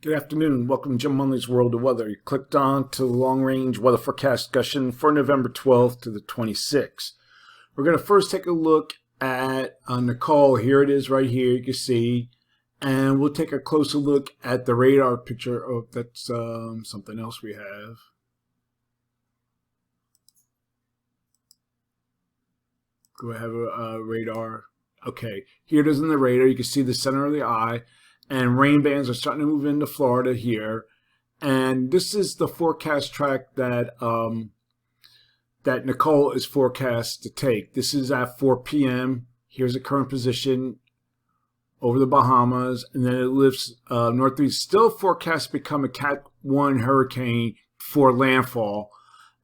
Good afternoon. Welcome to Jim Munley's World of Weather. You clicked on to the long-range weather forecast discussion for November 12th to the 26th. We're going to first take a look at Nicole. Here it is right here, you can see. And we'll take a closer look at the radar picture. Oh, that's something else we have. Go have a radar. Okay, here it is in the radar. You can see the center of the eye. And rain bands are starting to move into Florida here. And this is the forecast track that that Nicole is forecast to take. This is at 4 p.m. Here's the current position over the Bahamas. And then it lifts northeast. Still forecast to become a Cat 1 hurricane for landfall.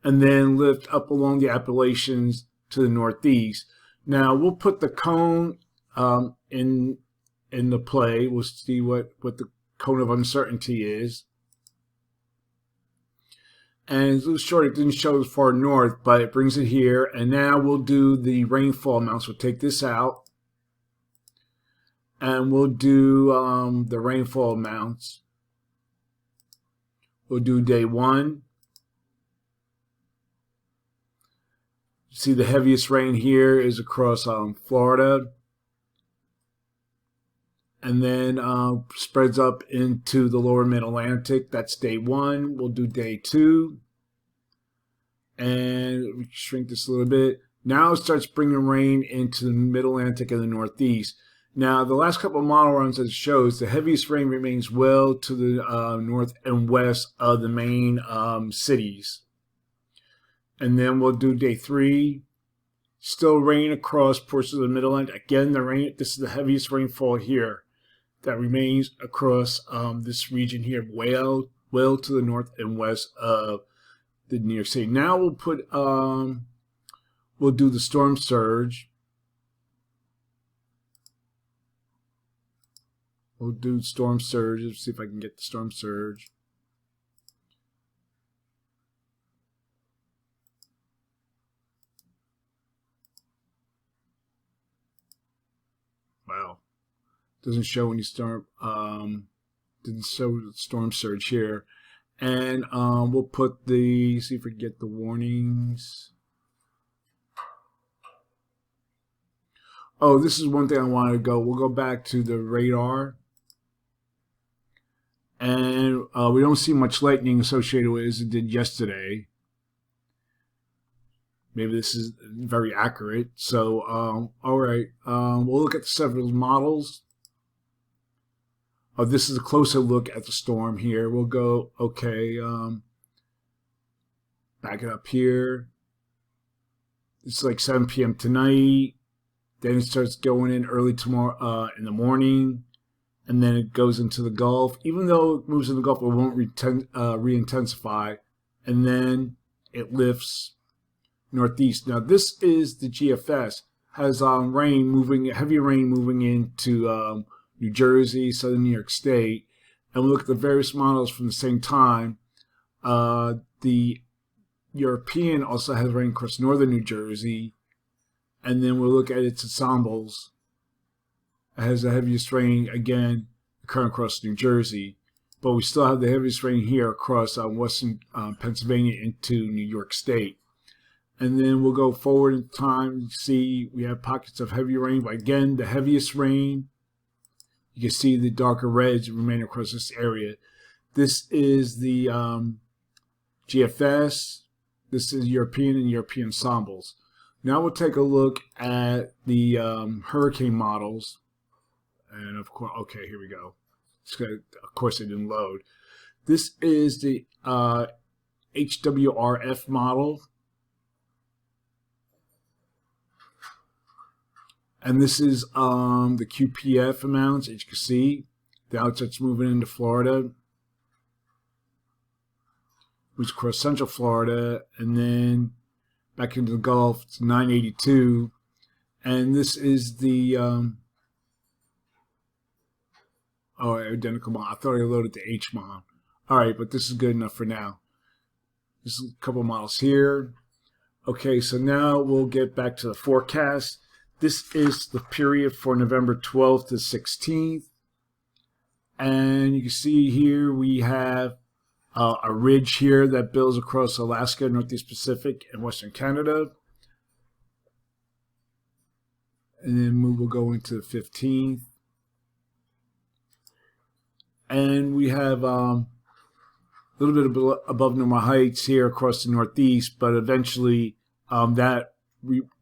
And then lift up along the Appalachians to the northeast. Now, we'll put the cone in the play. We'll see what the cone of uncertainty is. And it's a little short, it didn't show as far north, but it brings it here. And now we'll do the rainfall amounts. We'll take this out. And we'll do the rainfall amounts. We'll do day 1. See, the heaviest rain here is across Florida. And then spreads up into the lower mid-Atlantic. That's day 1. We'll do day 2. And we shrink this a little bit. Now it starts bringing rain into the mid-Atlantic and the northeast. Now, the last couple of model runs, as it shows, the heaviest rain remains well to the north and west of the main cities. And then we'll do day 3. Still rain across portions of the mid-Atlantic. Again, the rain. This is the heaviest rainfall here that remains across this region here, well to the north and west of the New York City. Now we'll put we'll do the storm surge. We'll do storm surge. Let's see if I can get the storm surge. Wow. Doesn't show any storm, didn't show the storm surge here. And we'll put the, see if we can get the warnings. Oh, this is one thing I wanted to go. We'll go back to the radar. And we don't see much lightning associated with it as it did yesterday. Maybe this is very accurate. So, all right, we'll look at several models. Oh, this is a closer look at the storm here. We'll go, okay, back it up here. It's like 7 p.m. tonight. Then it starts going in early tomorrow in the morning. And then it goes into the Gulf. Even though it moves in the Gulf, it won't re-intensify. And then it lifts northeast. Now, this is the GFS. Has rain moving, heavy rain moving into New Jersey, southern New York State, and we look at the various models from the same time. The European also has rain across northern New Jersey, and then we'll look at its ensembles. It has the heaviest rain, again, occurring across New Jersey, but we still have the heaviest rain here across western Pennsylvania into New York State. And then we'll go forward in time. You see we have pockets of heavy rain, but again, the heaviest rain, you can see the darker reds remain across this area. This is the GFS. This is European and European ensembles. Now we'll take a look at the hurricane models. And of course, okay, here we go. Of course, it didn't load. This is the HWRF model. And this is the QPF amounts, as you can see. Now it starts moving into Florida. Moves across central Florida. And then back into the Gulf, it's 982. And this is the, identical mod. I thought I loaded the H mod. All right, but this is good enough for now. There's a couple models here. Okay, so now we'll get back to the forecast. This is the period for November 12th to 16th. And you can see here we have a ridge here that builds across Alaska, Northeast Pacific, and Western Canada. And then we will go into the 15th. And we have a little bit above normal heights here across the Northeast, but eventually that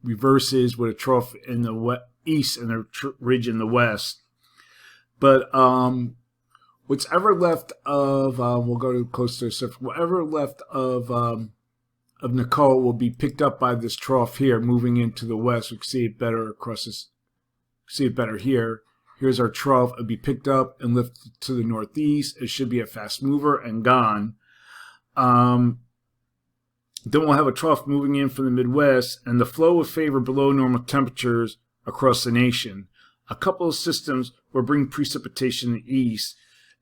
reverses with a trough in the east and a ridge in the west. But what's ever left of, we'll go to close to the surface, whatever left of Nicole will be picked up by this trough here, moving into the west. We can see it better across this, see it better here. Here's our trough. It'll be picked up and lifted to the northeast. It should be a fast mover and gone. Then we'll have a trough moving in from the Midwest, and the flow will favor below normal temperatures across the nation. A couple of systems will bring precipitation in the east,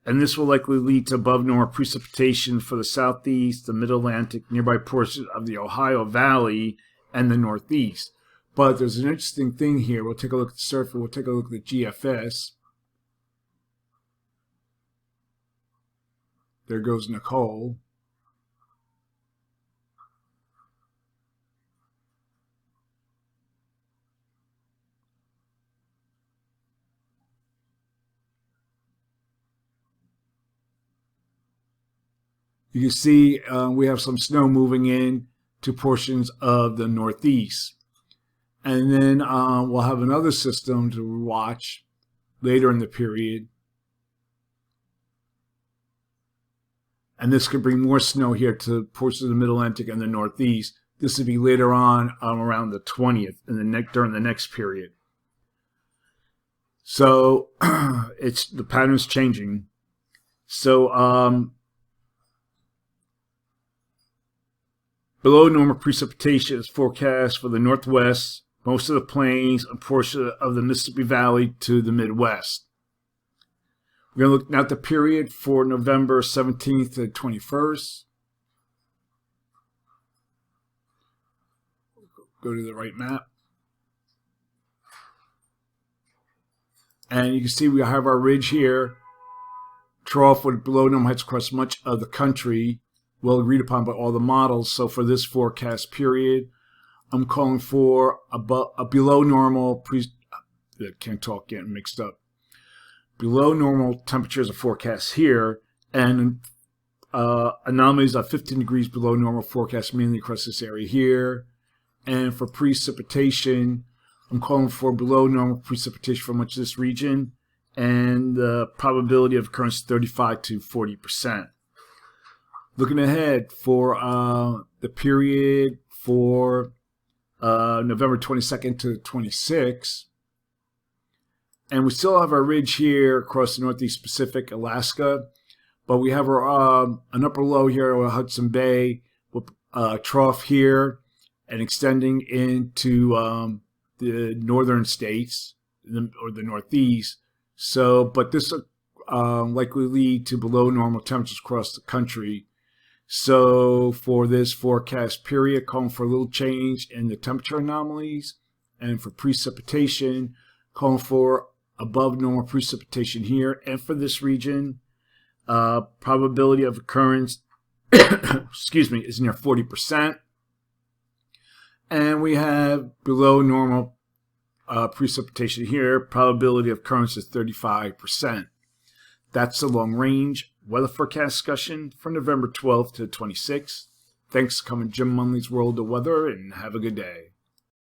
and this will likely lead to above normal precipitation for the southeast, the mid-Atlantic, nearby portions of the Ohio Valley, and the northeast. But there's an interesting thing here. We'll take a look at the surface. We'll take a look at the GFS. There goes Nicole. You can see we have some snow moving in to portions of the northeast. And then we'll have another system to watch later in the period. And this could bring more snow here to portions of the Mid-Atlantic and the Northeast. This would be later on around the 20th during the next period. So the pattern's changing. So below normal precipitation is forecast for the Northwest, most of the plains, and portion of the Mississippi Valley to the Midwest. We're going to look at the period for November 17th to 21st. Go to the right map. And you can see we have our ridge here. Trough with below normal heights across much of the country, well agreed upon by all the models. So for this forecast period, I'm calling for a below normal, can't talk, getting mixed up. Below normal temperatures are forecast here, and anomalies of 15 degrees below normal forecast mainly across this area here. And for precipitation, I'm calling for below normal precipitation for much of this region, and the probability of occurrence 35 to 40%. Looking ahead for the period for November 22nd to 26th, and we still have our ridge here across the Northeast Pacific, Alaska, but we have our an upper low here over Hudson Bay with a trough here and extending into the northern states or the Northeast. So, but this will likely lead to below normal temperatures across the country. So for this forecast period, calling for a little change in the temperature anomalies, and for precipitation, calling for above normal precipitation here. And for this region, probability of occurrence, excuse me, is near 40%. And we have below normal precipitation here. Probability of occurrence is 35%. That's the long range weather forecast discussion for November 12th to 26th. Thanks for coming to Jim Munley's World of Weather, and have a good day.